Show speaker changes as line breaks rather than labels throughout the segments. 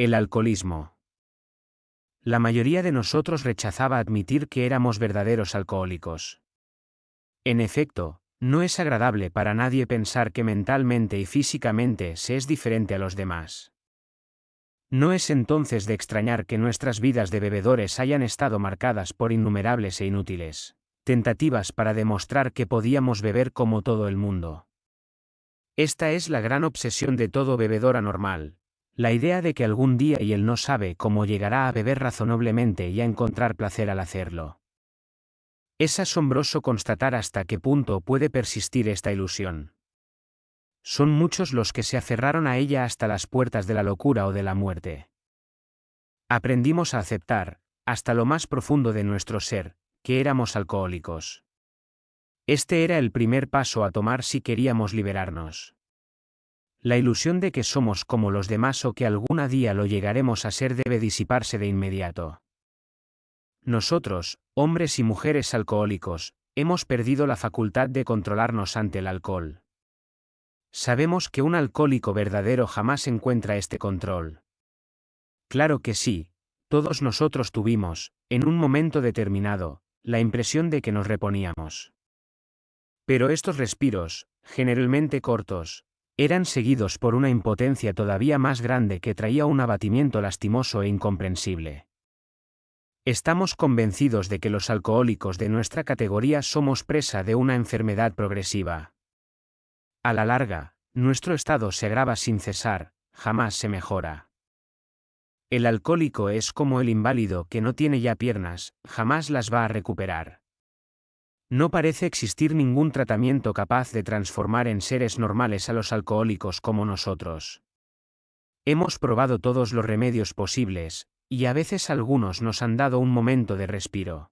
El alcoholismo. La mayoría de nosotros rechazaba admitir que éramos verdaderos alcohólicos. En efecto, no es agradable para nadie pensar que mentalmente y físicamente se es diferente a los demás. No es entonces de extrañar que nuestras vidas de bebedores hayan estado marcadas por innumerables e inútiles tentativas para demostrar que podíamos beber como todo el mundo. Esta es la gran obsesión de todo bebedor anormal. La idea de que algún día y él no sabe cómo llegará a beber razonablemente y a encontrar placer al hacerlo. Es asombroso constatar hasta qué punto puede persistir esta ilusión. Son muchos los que se aferraron a ella hasta las puertas de la locura o de la muerte. Aprendimos a aceptar, hasta lo más profundo de nuestro ser, que éramos alcohólicos. Este era el primer paso a tomar si queríamos liberarnos. La ilusión de que somos como los demás o que algún día lo llegaremos a ser debe disiparse de inmediato. Nosotros, hombres y mujeres alcohólicos, hemos perdido la facultad de controlarnos ante el alcohol. Sabemos que un alcohólico verdadero jamás encuentra este control. Claro que sí, todos nosotros tuvimos, en un momento determinado, la impresión de que nos reponíamos. Pero estos respiros, generalmente cortos, eran seguidos por una impotencia todavía más grande que traía un abatimiento lastimoso e incomprensible. Estamos convencidos de que los alcohólicos de nuestra categoría somos presa de una enfermedad progresiva. A la larga, nuestro estado se agrava sin cesar, jamás se mejora. El alcohólico es como el inválido que no tiene ya piernas, jamás las va a recuperar. No parece existir ningún tratamiento capaz de transformar en seres normales a los alcohólicos como nosotros. Hemos probado todos los remedios posibles, y a veces algunos nos han dado un momento de respiro.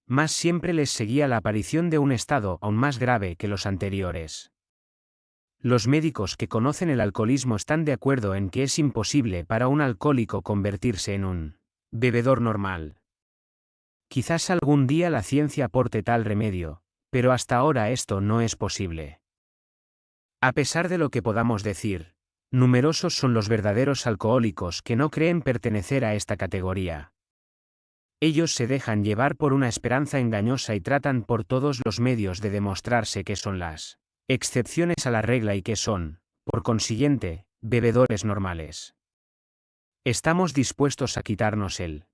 Mas siempre les seguía la aparición de un estado aún más grave que los anteriores. Los médicos que conocen el alcoholismo están de acuerdo en que es imposible para un alcohólico convertirse en un bebedor normal. Quizás algún día la ciencia aporte tal remedio, pero hasta ahora esto no es posible. A pesar de lo que podamos decir, numerosos son los verdaderos alcohólicos que no creen pertenecer a esta categoría. Ellos se dejan llevar por una esperanza engañosa y tratan por todos los medios de demostrarse que son las excepciones a la regla y que son, por consiguiente, bebedores normales. Estamos dispuestos a quitarnos el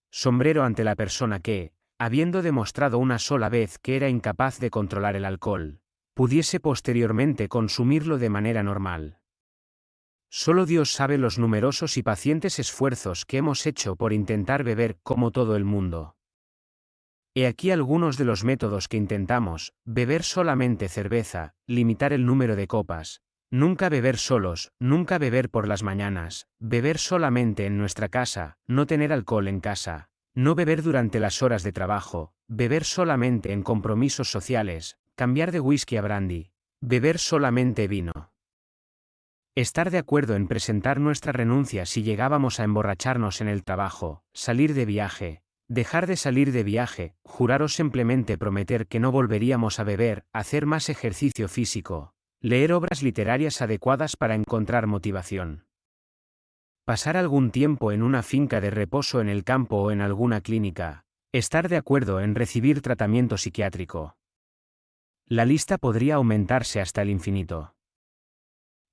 sombrero ante la persona que, habiendo demostrado una sola vez que era incapaz de controlar el alcohol, pudiese posteriormente consumirlo de manera normal. Solo Dios sabe los numerosos y pacientes esfuerzos que hemos hecho por intentar beber como todo el mundo. He aquí algunos de los métodos que intentamos: beber solamente cerveza, limitar el número de copas, nunca beber solos, nunca beber por las mañanas, beber solamente en nuestra casa, no tener alcohol en casa, no beber durante las horas de trabajo, beber solamente en compromisos sociales, cambiar de whisky a brandy, beber solamente vino. Estar de acuerdo en presentar nuestra renuncia si llegábamos a emborracharnos en el trabajo, salir de viaje, dejar de salir de viaje, jurar o simplemente prometer que no volveríamos a beber, hacer más ejercicio físico, leer obras literarias adecuadas para encontrar motivación. Pasar algún tiempo en una finca de reposo en el campo o en alguna clínica, estar de acuerdo en recibir tratamiento psiquiátrico. La lista podría aumentarse hasta el infinito.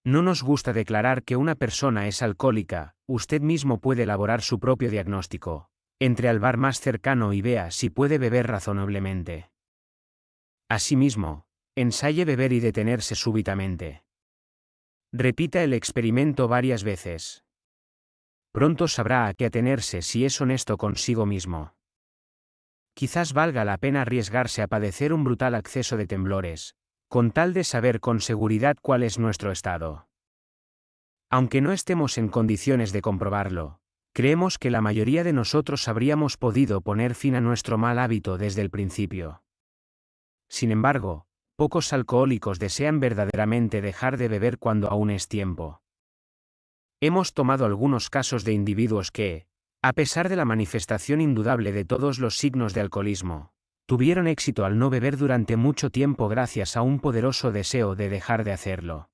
No nos gusta declarar que una persona es alcohólica, usted mismo puede elaborar su propio diagnóstico. Entre al bar más cercano y vea si puede beber razonablemente. Asimismo, ensaye beber y detenerse súbitamente. Repita el experimento varias veces. Pronto sabrá a qué atenerse si es honesto consigo mismo. Quizás valga la pena arriesgarse a padecer un brutal acceso de temblores, con tal de saber con seguridad cuál es nuestro estado. Aunque no estemos en condiciones de comprobarlo, creemos que la mayoría de nosotros habríamos podido poner fin a nuestro mal hábito desde el principio. Sin embargo, pocos alcohólicos desean verdaderamente dejar de beber cuando aún es tiempo. Hemos tomado algunos casos de individuos que, a pesar de la manifestación indudable de todos los signos de alcoholismo, tuvieron éxito al no beber durante mucho tiempo gracias a un poderoso deseo de dejar de hacerlo.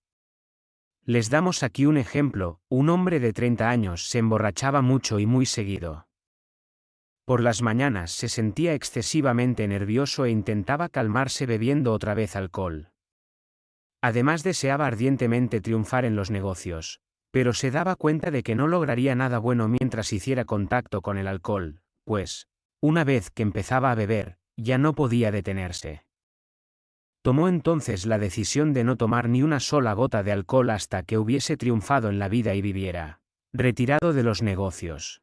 Les damos aquí un ejemplo: un hombre de 30 años se emborrachaba mucho y muy seguido. Por las mañanas se sentía excesivamente nervioso e intentaba calmarse bebiendo otra vez alcohol. Además deseaba ardientemente triunfar en los negocios, pero se daba cuenta de que no lograría nada bueno mientras hiciera contacto con el alcohol, pues, una vez que empezaba a beber, ya no podía detenerse. Tomó entonces la decisión de no tomar ni una sola gota de alcohol hasta que hubiese triunfado en la vida y viviera retirado de los negocios.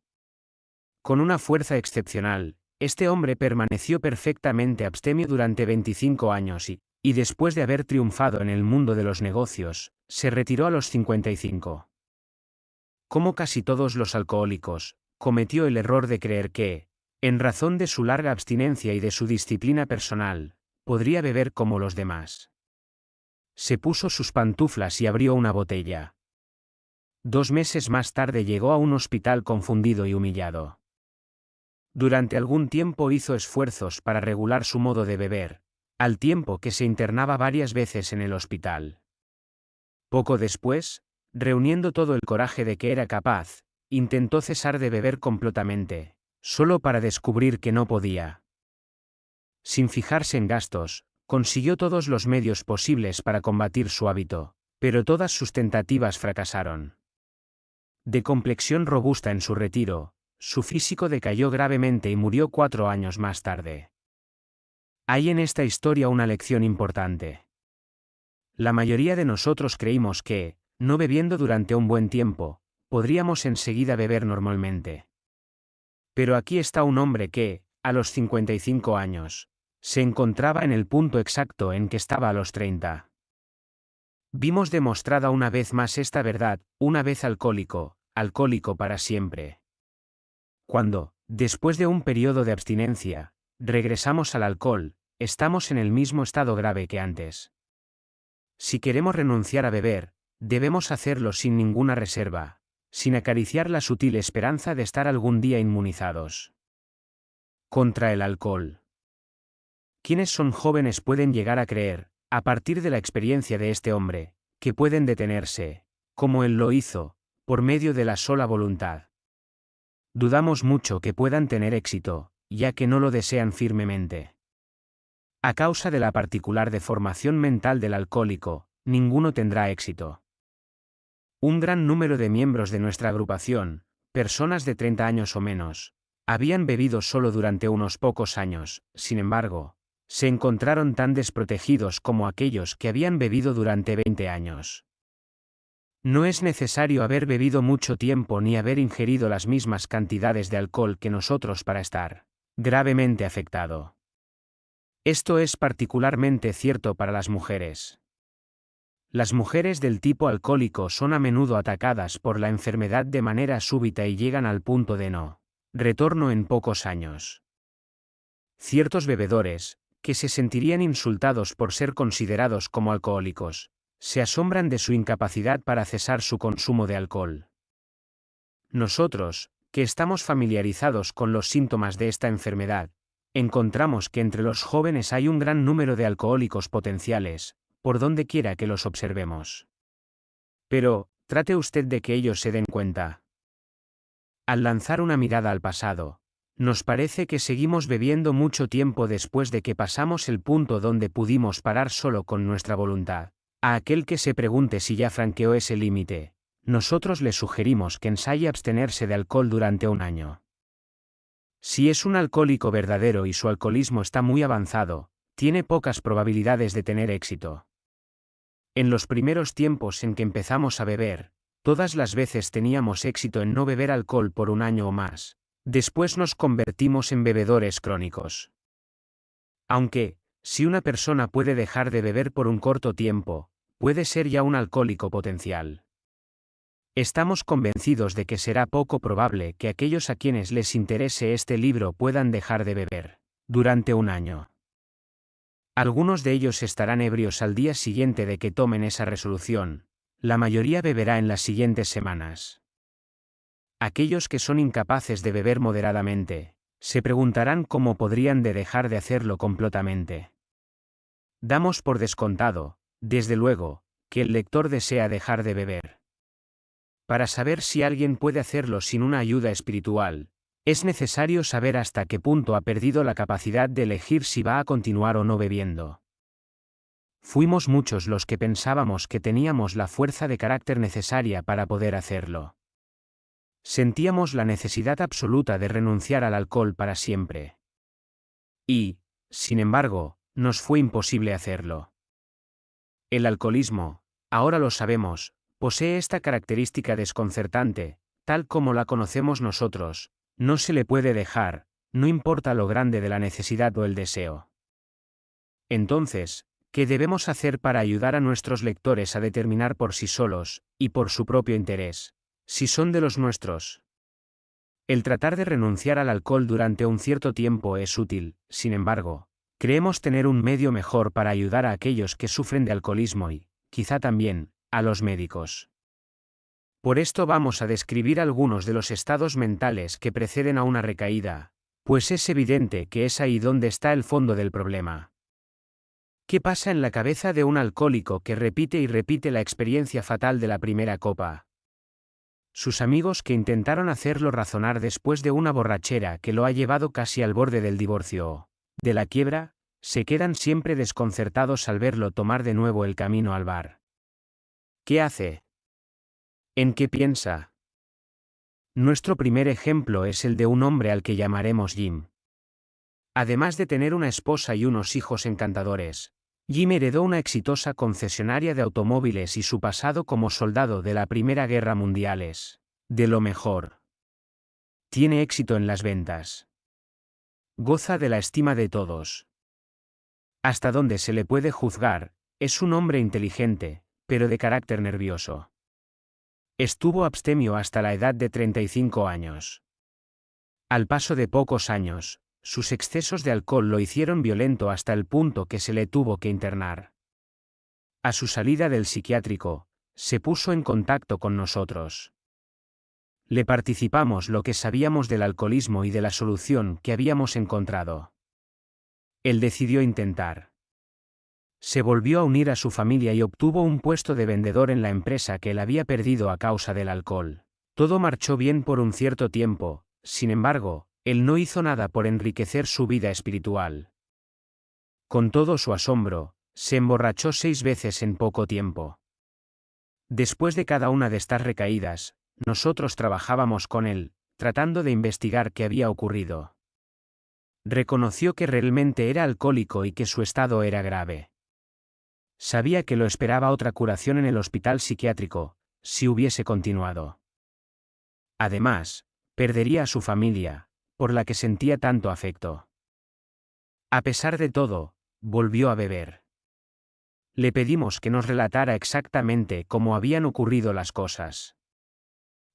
Con una fuerza excepcional, este hombre permaneció perfectamente abstemio durante 25 años y después de haber triunfado en el mundo de los negocios, se retiró a los 55. Como casi todos los alcohólicos, cometió el error de creer que, en razón de su larga abstinencia y de su disciplina personal, podría beber como los demás. Se puso sus pantuflas y abrió una botella. 2 meses más tarde llegó a un hospital confundido y humillado. Durante algún tiempo hizo esfuerzos para regular su modo de beber, al tiempo que se internaba varias veces en el hospital. Poco después, reuniendo todo el coraje de que era capaz, intentó cesar de beber completamente, solo para descubrir que no podía. Sin fijarse en gastos, consiguió todos los medios posibles para combatir su hábito, pero todas sus tentativas fracasaron. De complexión robusta en su retiro, su físico decayó gravemente y murió 4 años más tarde. Hay en esta historia una lección importante. La mayoría de nosotros creímos que, no bebiendo durante un buen tiempo, podríamos enseguida beber normalmente. Pero aquí está un hombre que, a los 55 años, se encontraba en el punto exacto en que estaba a los 30. Vimos demostrada una vez más esta verdad: una vez alcohólico, alcohólico para siempre. Cuando, después de un periodo de abstinencia, regresamos al alcohol, estamos en el mismo estado grave que antes. Si queremos renunciar a beber, debemos hacerlo sin ninguna reserva, sin acariciar la sutil esperanza de estar algún día inmunizados contra el alcohol. Quienes son jóvenes pueden llegar a creer, a partir de la experiencia de este hombre, que pueden detenerse, como él lo hizo, por medio de la sola voluntad. Dudamos mucho que puedan tener éxito, ya que no lo desean firmemente. A causa de la particular deformación mental del alcohólico, ninguno tendrá éxito. Un gran número de miembros de nuestra agrupación, personas de 30 años o menos, habían bebido solo durante unos pocos años. Sin embargo, se encontraron tan desprotegidos como aquellos que habían bebido durante 20 años. No es necesario haber bebido mucho tiempo ni haber ingerido las mismas cantidades de alcohol que nosotros para estar gravemente afectado. Esto es particularmente cierto para las mujeres. Las mujeres del tipo alcohólico son a menudo atacadas por la enfermedad de manera súbita y llegan al punto de no retorno en pocos años. Ciertos bebedores, que se sentirían insultados por ser considerados como alcohólicos, se asombran de su incapacidad para cesar su consumo de alcohol. Nosotros, que estamos familiarizados con los síntomas de esta enfermedad, encontramos que entre los jóvenes hay un gran número de alcohólicos potenciales, por donde quiera que los observemos. Pero, trate usted de que ellos se den cuenta. Al lanzar una mirada al pasado, nos parece que seguimos bebiendo mucho tiempo después de que pasamos el punto donde pudimos parar solo con nuestra voluntad. A aquel que se pregunte si ya franqueó ese límite, nosotros le sugerimos que ensaye abstenerse de alcohol durante un año. Si es un alcohólico verdadero y su alcoholismo está muy avanzado, tiene pocas probabilidades de tener éxito. En los primeros tiempos en que empezamos a beber, todas las veces teníamos éxito en no beber alcohol por un año o más. Después nos convertimos en bebedores crónicos. Aunque, si una persona puede dejar de beber por un corto tiempo, puede ser ya un alcohólico potencial. Estamos convencidos de que será poco probable que aquellos a quienes les interese este libro puedan dejar de beber durante un año. Algunos de ellos estarán ebrios al día siguiente de que tomen esa resolución, la mayoría beberá en las siguientes semanas. Aquellos que son incapaces de beber moderadamente, se preguntarán cómo podrían dejar de hacerlo completamente. Damos por descontado, desde luego, que el lector desea dejar de beber. Para saber si alguien puede hacerlo sin una ayuda espiritual, es necesario saber hasta qué punto ha perdido la capacidad de elegir si va a continuar o no bebiendo. Fuimos muchos los que pensábamos que teníamos la fuerza de carácter necesaria para poder hacerlo. Sentíamos la necesidad absoluta de renunciar al alcohol para siempre. Y, sin embargo, nos fue imposible hacerlo. El alcoholismo, ahora lo sabemos, posee esta característica desconcertante, tal como la conocemos nosotros: no se le puede dejar, no importa lo grande de la necesidad o el deseo. Entonces, ¿qué debemos hacer para ayudar a nuestros lectores a determinar por sí solos, y por su propio interés, si son de los nuestros? El tratar de renunciar al alcohol durante un cierto tiempo es útil, sin embargo, creemos tener un medio mejor para ayudar a aquellos que sufren de alcoholismo y, quizá también, a los médicos. Por esto vamos a describir algunos de los estados mentales que preceden a una recaída, pues es evidente que es ahí donde está el fondo del problema. ¿Qué pasa en la cabeza de un alcohólico que repite y repite la experiencia fatal de la primera copa? Sus amigos que intentaron hacerlo razonar después de una borrachera que lo ha llevado casi al borde del divorcio o de la quiebra, se quedan siempre desconcertados al verlo tomar de nuevo el camino al bar. ¿Qué hace? ¿En qué piensa? Nuestro primer ejemplo es el de un hombre al que llamaremos Jim. Además de tener una esposa y unos hijos encantadores, Jim heredó una exitosa concesionaria de automóviles y su pasado como soldado de la Primera Guerra Mundial es de lo mejor. Tiene éxito en las ventas. Goza de la estima de todos. Hasta donde se le puede juzgar, es un hombre inteligente, pero de carácter nervioso. Estuvo abstemio hasta la edad de 35 años. Al paso de pocos años, sus excesos de alcohol lo hicieron violento hasta el punto que se le tuvo que internar. A su salida del psiquiátrico, se puso en contacto con nosotros. Le participamos lo que sabíamos del alcoholismo y de la solución que habíamos encontrado. Él decidió intentar. Se volvió a unir a su familia y obtuvo un puesto de vendedor en la empresa que él había perdido a causa del alcohol. Todo marchó bien por un cierto tiempo, sin embargo, él no hizo nada por enriquecer su vida espiritual. Con todo su asombro, se emborrachó 6 veces en poco tiempo. Después de cada una de estas recaídas, nosotros trabajábamos con él, tratando de investigar qué había ocurrido. Reconoció que realmente era alcohólico y que su estado era grave. Sabía que lo esperaba otra curación en el hospital psiquiátrico, si hubiese continuado. Además, perdería a su familia, por la que sentía tanto afecto. A pesar de todo, volvió a beber. Le pedimos que nos relatara exactamente cómo habían ocurrido las cosas.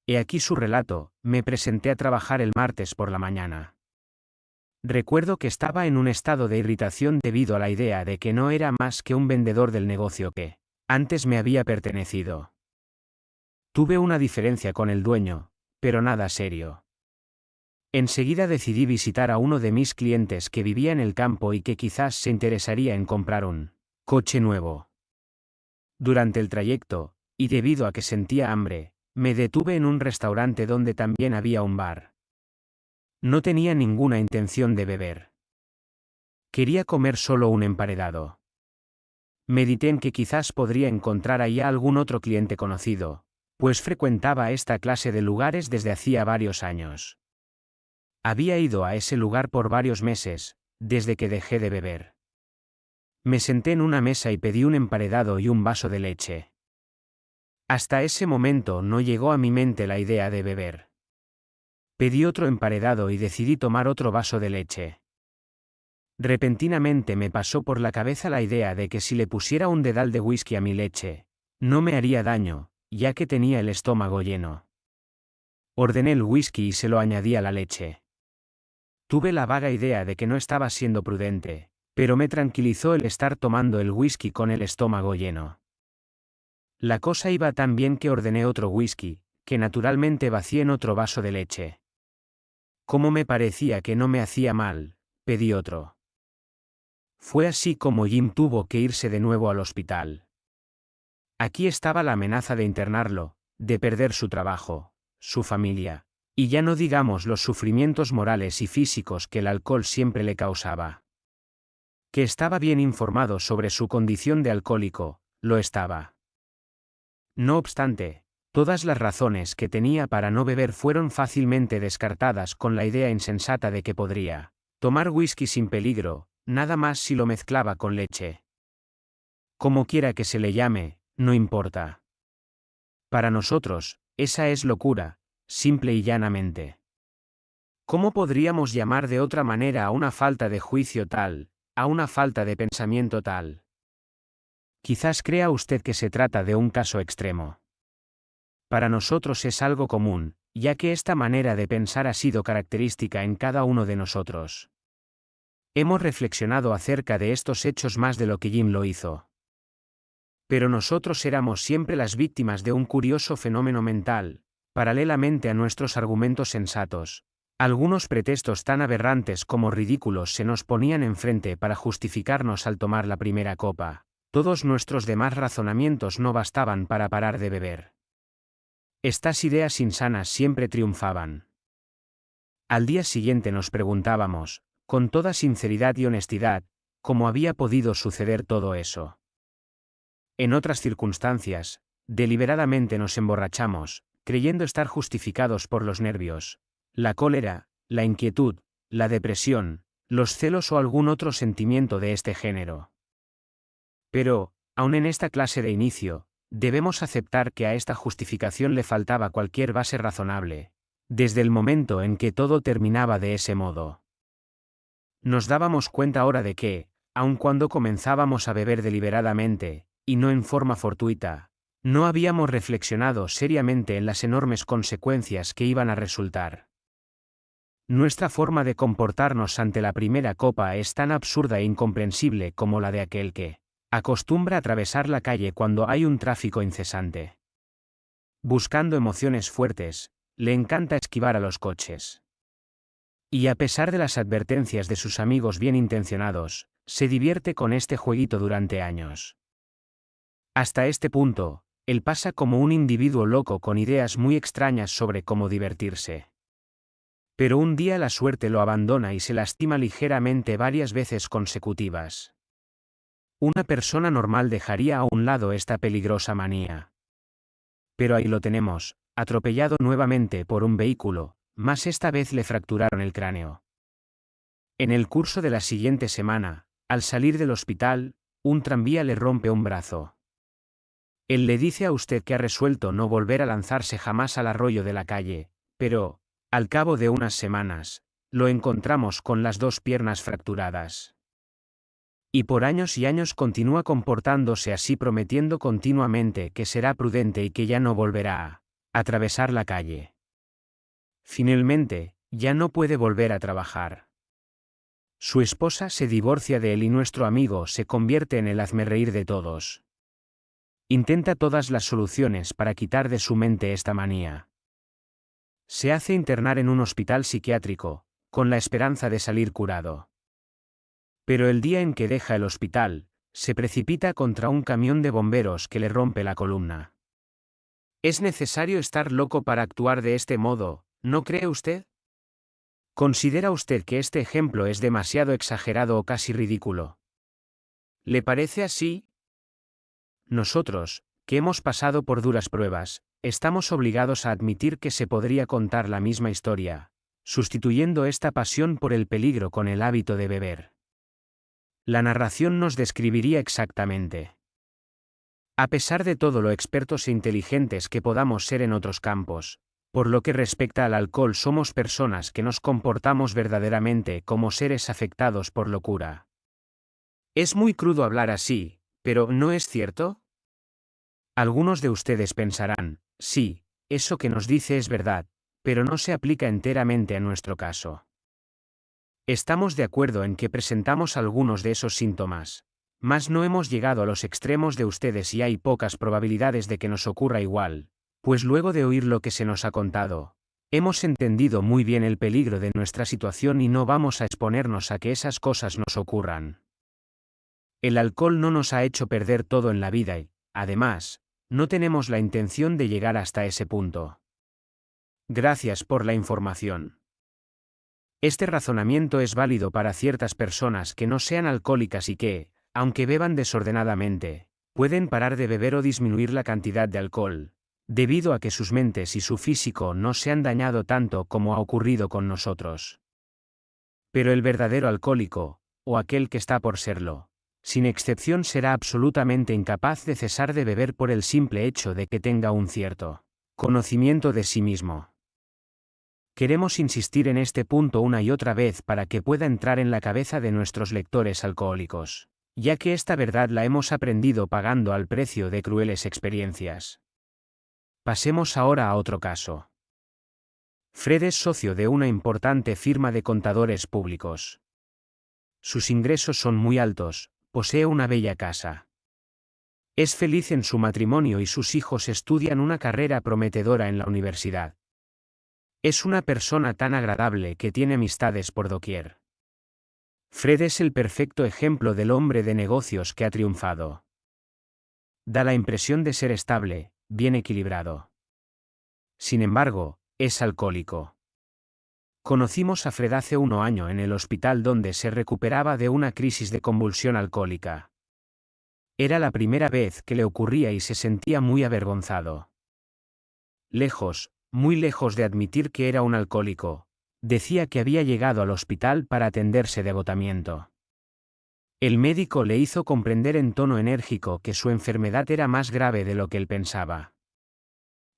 He aquí su relato: me presenté a trabajar el martes por la mañana. Recuerdo que estaba en un estado de irritación debido a la idea de que no era más que un vendedor del negocio que antes me había pertenecido. Tuve una diferencia con el dueño, pero nada serio. Enseguida decidí visitar a uno de mis clientes que vivía en el campo y que quizás se interesaría en comprar un coche nuevo. Durante el trayecto, y debido a que sentía hambre, me detuve en un restaurante donde también había un bar. No tenía ninguna intención de beber. Quería comer solo un emparedado. Medité en que quizás podría encontrar ahí a algún otro cliente conocido, pues frecuentaba esta clase de lugares desde hacía varios años. Había ido a ese lugar por varios meses, desde que dejé de beber. Me senté en una mesa y pedí un emparedado y un vaso de leche. Hasta ese momento no llegó a mi mente la idea de beber. Pedí otro emparedado y decidí tomar otro vaso de leche. Repentinamente me pasó por la cabeza la idea de que si le pusiera un dedal de whisky a mi leche, no me haría daño, ya que tenía el estómago lleno. Ordené el whisky y se lo añadí a la leche. Tuve la vaga idea de que no estaba siendo prudente, pero me tranquilizó el estar tomando el whisky con el estómago lleno. La cosa iba tan bien que ordené otro whisky, que naturalmente vacié en otro vaso de leche. Como me parecía que no me hacía mal, pedí otro. Fue así como Jim tuvo que irse de nuevo al hospital. Aquí estaba la amenaza de internarlo, de perder su trabajo, su familia, y ya no digamos los sufrimientos morales y físicos que el alcohol siempre le causaba. Que estaba bien informado sobre su condición de alcohólico, lo estaba. No obstante, todas las razones que tenía para no beber fueron fácilmente descartadas con la idea insensata de que podría tomar whisky sin peligro, nada más si lo mezclaba con leche. Como quiera que se le llame, no importa. Para nosotros, esa es locura, simple y llanamente. ¿Cómo podríamos llamar de otra manera a una falta de juicio tal, a una falta de pensamiento tal? Quizás crea usted que se trata de un caso extremo. Para nosotros es algo común, ya que esta manera de pensar ha sido característica en cada uno de nosotros. Hemos reflexionado acerca de estos hechos más de lo que Jim lo hizo. Pero nosotros éramos siempre las víctimas de un curioso fenómeno mental, paralelamente a nuestros argumentos sensatos. Algunos pretextos tan aberrantes como ridículos se nos ponían enfrente para justificarnos al tomar la primera copa. Todos nuestros demás razonamientos no bastaban para parar de beber. Estas ideas insanas siempre triunfaban. Al día siguiente nos preguntábamos, con toda sinceridad y honestidad, cómo había podido suceder todo eso. En otras circunstancias, deliberadamente nos emborrachamos, creyendo estar justificados por los nervios, la cólera, la inquietud, la depresión, los celos o algún otro sentimiento de este género. Pero, aun en esta clase de inicio, debemos aceptar que a esta justificación le faltaba cualquier base razonable, desde el momento en que todo terminaba de ese modo. Nos dábamos cuenta ahora de que, aun cuando comenzábamos a beber deliberadamente, y no en forma fortuita, no habíamos reflexionado seriamente en las enormes consecuencias que iban a resultar. Nuestra forma de comportarnos ante la primera copa es tan absurda e incomprensible como la de aquel que acostumbra atravesar la calle cuando hay un tráfico incesante. Buscando emociones fuertes, le encanta esquivar a los coches. Y a pesar de las advertencias de sus amigos bien intencionados, se divierte con este jueguito durante años. Hasta este punto, él pasa como un individuo loco con ideas muy extrañas sobre cómo divertirse. Pero un día la suerte lo abandona y se lastima ligeramente varias veces consecutivas. Una persona normal dejaría a un lado esta peligrosa manía. Pero ahí lo tenemos, atropellado nuevamente por un vehículo, mas esta vez le fracturaron el cráneo. En el curso de la siguiente semana, al salir del hospital, un tranvía le rompe un brazo. Él le dice a usted que ha resuelto no volver a lanzarse jamás al arroyo de la calle, pero, al cabo de unas semanas, lo encontramos con las dos piernas fracturadas. Y por años y años continúa comportándose así, prometiendo continuamente que será prudente y que ya no volverá a atravesar la calle. Finalmente, ya no puede volver a trabajar. Su esposa se divorcia de él y nuestro amigo se convierte en el hazmerreír de todos. Intenta todas las soluciones para quitar de su mente esta manía. Se hace internar en un hospital psiquiátrico, con la esperanza de salir curado. Pero el día en que deja el hospital, se precipita contra un camión de bomberos que le rompe la columna. ¿Es necesario estar loco para actuar de este modo, no cree usted? ¿Considera usted que este ejemplo es demasiado exagerado o casi ridículo? ¿Le parece así? Nosotros, que hemos pasado por duras pruebas, estamos obligados a admitir que se podría contar la misma historia, sustituyendo esta pasión por el peligro con el hábito de beber. La narración nos describiría exactamente. A pesar de todo lo expertos e inteligentes que podamos ser en otros campos, por lo que respecta al alcohol somos personas que nos comportamos verdaderamente como seres afectados por locura. Es muy crudo hablar así, pero ¿no es cierto? Algunos de ustedes pensarán, sí, eso que nos dice es verdad, pero no se aplica enteramente a nuestro caso. Estamos de acuerdo en que presentamos algunos de esos síntomas, mas no hemos llegado a los extremos de ustedes y hay pocas probabilidades de que nos ocurra igual, pues luego de oír lo que se nos ha contado, hemos entendido muy bien el peligro de nuestra situación y no vamos a exponernos a que esas cosas nos ocurran. El alcohol no nos ha hecho perder todo en la vida y, además, no tenemos la intención de llegar hasta ese punto. Gracias por la información. Este razonamiento es válido para ciertas personas que no sean alcohólicas y que, aunque beban desordenadamente, pueden parar de beber o disminuir la cantidad de alcohol, debido a que sus mentes y su físico no se han dañado tanto como ha ocurrido con nosotros. Pero el verdadero alcohólico, o aquel que está por serlo, sin excepción será absolutamente incapaz de cesar de beber por el simple hecho de que tenga un cierto conocimiento de sí mismo. Queremos insistir en este punto una y otra vez para que pueda entrar en la cabeza de nuestros lectores alcohólicos, ya que esta verdad la hemos aprendido pagando al precio de crueles experiencias. Pasemos ahora a otro caso. Fred es socio de una importante firma de contadores públicos. Sus ingresos son muy altos, posee una bella casa. Es feliz en su matrimonio y sus hijos estudian una carrera prometedora en la universidad. Es una persona tan agradable que tiene amistades por doquier. Fred es el perfecto ejemplo del hombre de negocios que ha triunfado. Da la impresión de ser estable, bien equilibrado. Sin embargo, es alcohólico. Conocimos a Fred hace un año en el hospital donde se recuperaba de una crisis de convulsión alcohólica. Era la primera vez que le ocurría y se sentía muy avergonzado. Lejos, muy lejos de admitir que era un alcohólico, decía que había llegado al hospital para atenderse de agotamiento. El médico le hizo comprender en tono enérgico que su enfermedad era más grave de lo que él pensaba.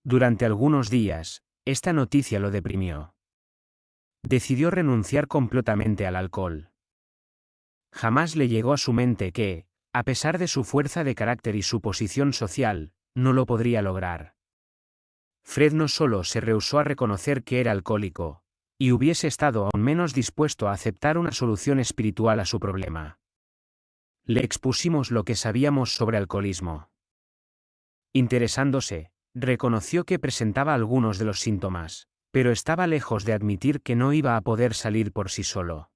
Durante algunos días, esta noticia lo deprimió. Decidió renunciar completamente al alcohol. Jamás le llegó a su mente que, a pesar de su fuerza de carácter y su posición social, no lo podría lograr. Fred no solo se rehusó a reconocer que era alcohólico, y hubiese estado aún menos dispuesto a aceptar una solución espiritual a su problema. Le expusimos lo que sabíamos sobre alcoholismo. Interesándose, reconoció que presentaba algunos de los síntomas, pero estaba lejos de admitir que no iba a poder salir por sí solo.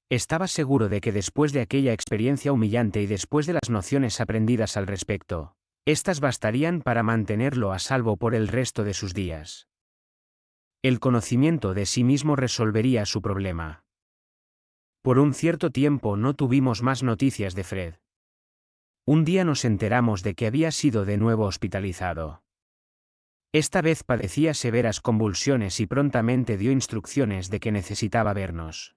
Estaba seguro de que después de aquella experiencia humillante y después de las nociones aprendidas al respecto, estas bastarían para mantenerlo a salvo por el resto de sus días. El conocimiento de sí mismo resolvería su problema. Por un cierto tiempo no tuvimos más noticias de Fred. Un día nos enteramos de que había sido de nuevo hospitalizado. Esta vez padecía severas convulsiones y prontamente dio instrucciones de que necesitaba vernos.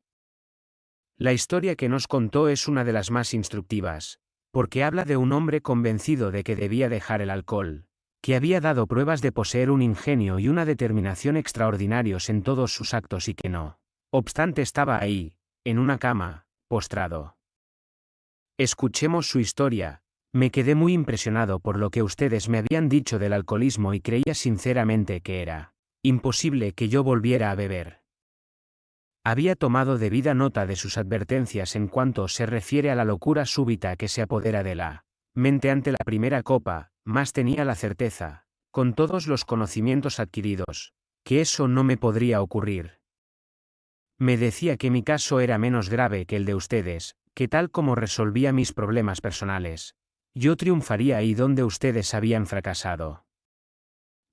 La historia que nos contó es una de las más instructivas, porque habla de un hombre convencido de que debía dejar el alcohol, que había dado pruebas de poseer un ingenio y una determinación extraordinarios en todos sus actos y que no obstante estaba ahí, en una cama, postrado. Escuchemos su historia. Me quedé muy impresionado por lo que ustedes me habían dicho del alcoholismo y creía sinceramente que era imposible que yo volviera a beber. Había tomado debida nota de sus advertencias en cuanto se refiere a la locura súbita que se apodera de la mente ante la primera copa, mas tenía la certeza, con todos los conocimientos adquiridos, que eso no me podría ocurrir. Me decía que mi caso era menos grave que el de ustedes, que tal como resolvía mis problemas personales, yo triunfaría ahí donde ustedes habían fracasado.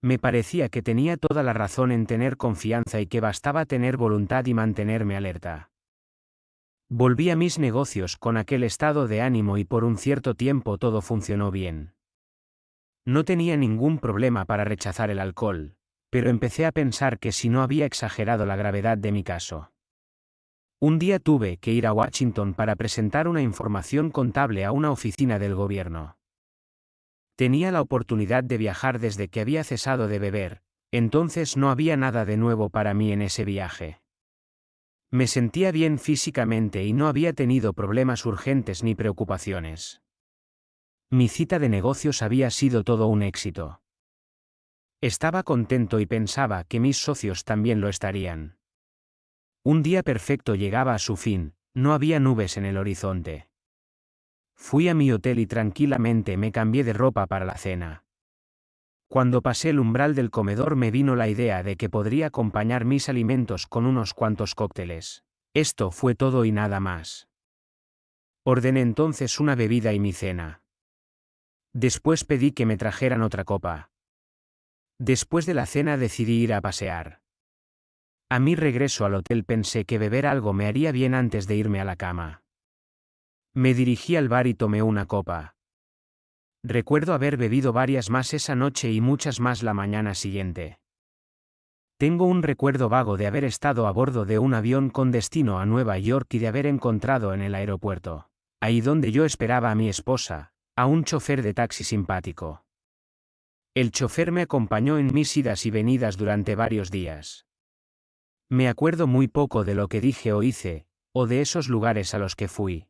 Me parecía que tenía toda la razón en tener confianza y que bastaba tener voluntad y mantenerme alerta. Volví a mis negocios con aquel estado de ánimo y por un cierto tiempo todo funcionó bien. No tenía ningún problema para rechazar el alcohol, pero empecé a pensar que si no había exagerado la gravedad de mi caso. Un día tuve que ir a Washington para presentar una información contable a una oficina del gobierno. Tenía la oportunidad de viajar desde que había cesado de beber, entonces no había nada de nuevo para mí en ese viaje. Me sentía bien físicamente y no había tenido problemas urgentes ni preocupaciones. Mi cita de negocios había sido todo un éxito. Estaba contento y pensaba que mis socios también lo estarían. Un día perfecto llegaba a su fin, no había nubes en el horizonte. Fui a mi hotel y tranquilamente me cambié de ropa para la cena. Cuando pasé el umbral del comedor me vino la idea de que podría acompañar mis alimentos con unos cuantos cócteles. Esto fue todo y nada más. Ordené entonces una bebida y mi cena. Después pedí que me trajeran otra copa. Después de la cena decidí ir a pasear. A mi regreso al hotel pensé que beber algo me haría bien antes de irme a la cama. Me dirigí al bar y tomé una copa. Recuerdo haber bebido varias más esa noche y muchas más la mañana siguiente. Tengo un recuerdo vago de haber estado a bordo de un avión con destino a Nueva York y de haber encontrado en el aeropuerto, ahí donde yo esperaba a mi esposa, a un chofer de taxi simpático. El chofer me acompañó en mis idas y venidas durante varios días. Me acuerdo muy poco de lo que dije o hice, o de esos lugares a los que fui.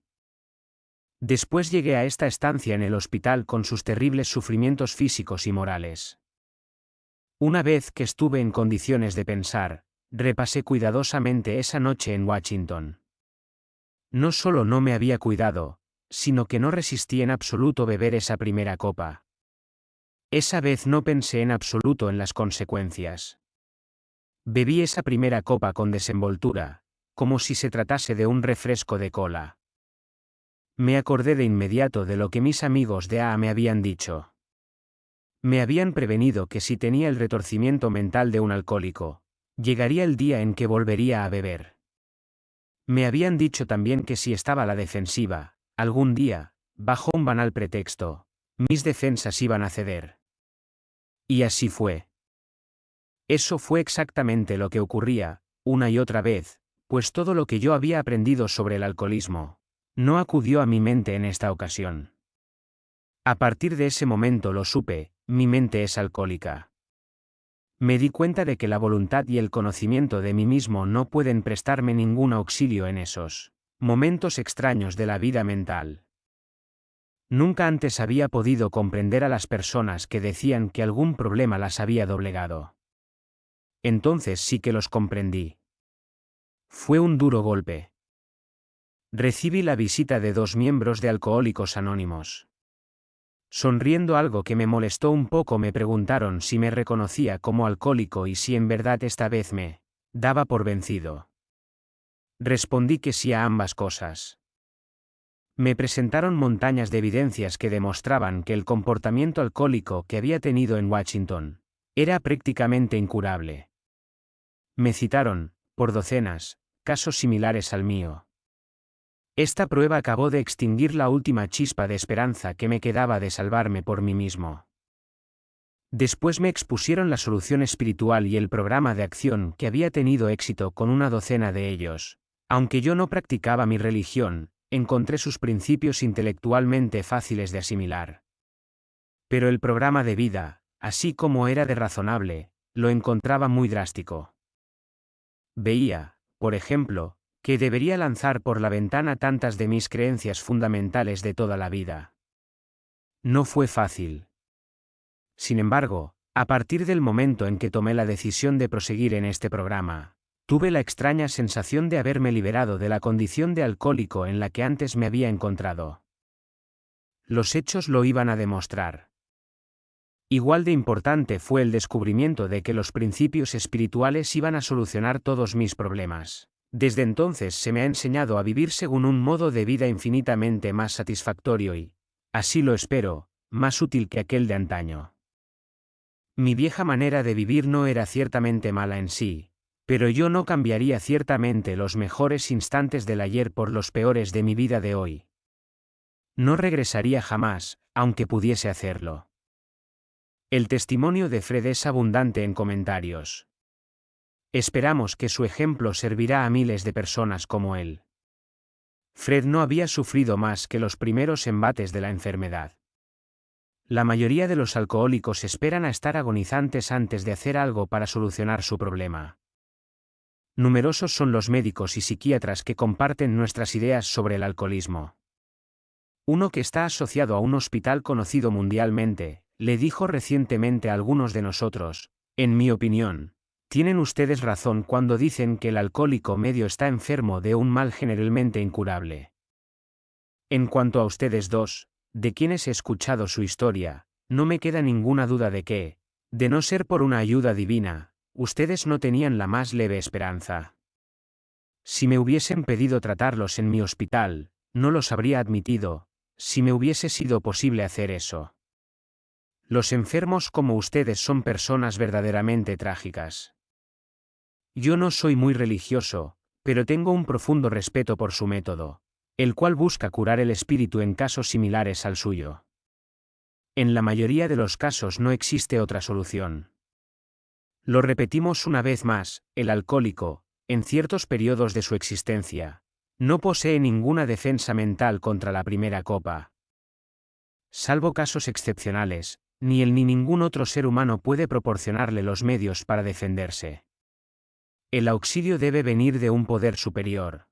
Después llegué a esta estancia en el hospital con sus terribles sufrimientos físicos y morales. Una vez que estuve en condiciones de pensar, repasé cuidadosamente esa noche en Washington. No solo no me había cuidado, sino que no resistí en absoluto beber esa primera copa. Esa vez no pensé en absoluto en las consecuencias. Bebí esa primera copa con desenvoltura, como si se tratase de un refresco de cola. Me acordé de inmediato de lo que mis amigos de AA me habían dicho. Me habían prevenido que si tenía el retorcimiento mental de un alcohólico, llegaría el día en que volvería a beber. Me habían dicho también que si estaba a la defensiva, algún día, bajo un banal pretexto, mis defensas iban a ceder. Y así fue. Eso fue exactamente lo que ocurría, una y otra vez, pues todo lo que yo había aprendido sobre el alcoholismo, no acudió a mi mente en esta ocasión. A partir de ese momento lo supe, mi mente es alcohólica. Me di cuenta de que la voluntad y el conocimiento de mí mismo no pueden prestarme ningún auxilio en esos momentos extraños de la vida mental. Nunca antes había podido comprender a las personas que decían que algún problema las había doblegado. Entonces sí que los comprendí. Fue un duro golpe. Recibí la visita de 2 miembros de Alcohólicos Anónimos. Sonriendo algo que me molestó un poco me preguntaron si me reconocía como alcohólico y si en verdad esta vez me daba por vencido. Respondí que sí a ambas cosas. Me presentaron montañas de evidencias que demostraban que el comportamiento alcohólico que había tenido en Washington era prácticamente incurable. Me citaron, por docenas, casos similares al mío. Esta prueba acabó de extinguir la última chispa de esperanza que me quedaba de salvarme por mí mismo. Después me expusieron la solución espiritual y el programa de acción que había tenido éxito con una docena de ellos. Aunque yo no practicaba mi religión, encontré sus principios intelectualmente fáciles de asimilar. Pero el programa de vida, así como era de razonable, lo encontraba muy drástico. Veía, por ejemplo, que debería lanzar por la ventana tantas de mis creencias fundamentales de toda la vida. No fue fácil. Sin embargo, a partir del momento en que tomé la decisión de proseguir en este programa, tuve la extraña sensación de haberme liberado de la condición de alcohólico en la que antes me había encontrado. Los hechos lo iban a demostrar. Igual de importante fue el descubrimiento de que los principios espirituales iban a solucionar todos mis problemas. Desde entonces se me ha enseñado a vivir según un modo de vida infinitamente más satisfactorio y, así lo espero, más útil que aquel de antaño. Mi vieja manera de vivir no era ciertamente mala en sí, pero yo no cambiaría ciertamente los mejores instantes del ayer por los peores de mi vida de hoy. No regresaría jamás, aunque pudiese hacerlo. El testimonio de Fred es abundante en comentarios. Esperamos que su ejemplo servirá a miles de personas como él. Fred no había sufrido más que los primeros embates de la enfermedad. La mayoría de los alcohólicos esperan a estar agonizantes antes de hacer algo para solucionar su problema. Numerosos son los médicos y psiquiatras que comparten nuestras ideas sobre el alcoholismo. Uno que está asociado a un hospital conocido mundialmente, le dijo recientemente a algunos de nosotros: en mi opinión, tienen ustedes razón cuando dicen que el alcohólico medio está enfermo de un mal generalmente incurable. En cuanto a ustedes dos, de quienes he escuchado su historia, no me queda ninguna duda de que, de no ser por una ayuda divina, ustedes no tenían la más leve esperanza. Si me hubiesen pedido tratarlos en mi hospital, no los habría admitido, si me hubiese sido posible hacer eso. Los enfermos como ustedes son personas verdaderamente trágicas. Yo no soy muy religioso, pero tengo un profundo respeto por su método, el cual busca curar el espíritu en casos similares al suyo. En la mayoría de los casos no existe otra solución. Lo repetimos una vez más, el alcohólico, en ciertos periodos de su existencia, no posee ninguna defensa mental contra la primera copa. Salvo casos excepcionales, ni él ni ningún otro ser humano puede proporcionarle los medios para defenderse. El auxilio debe venir de un poder superior.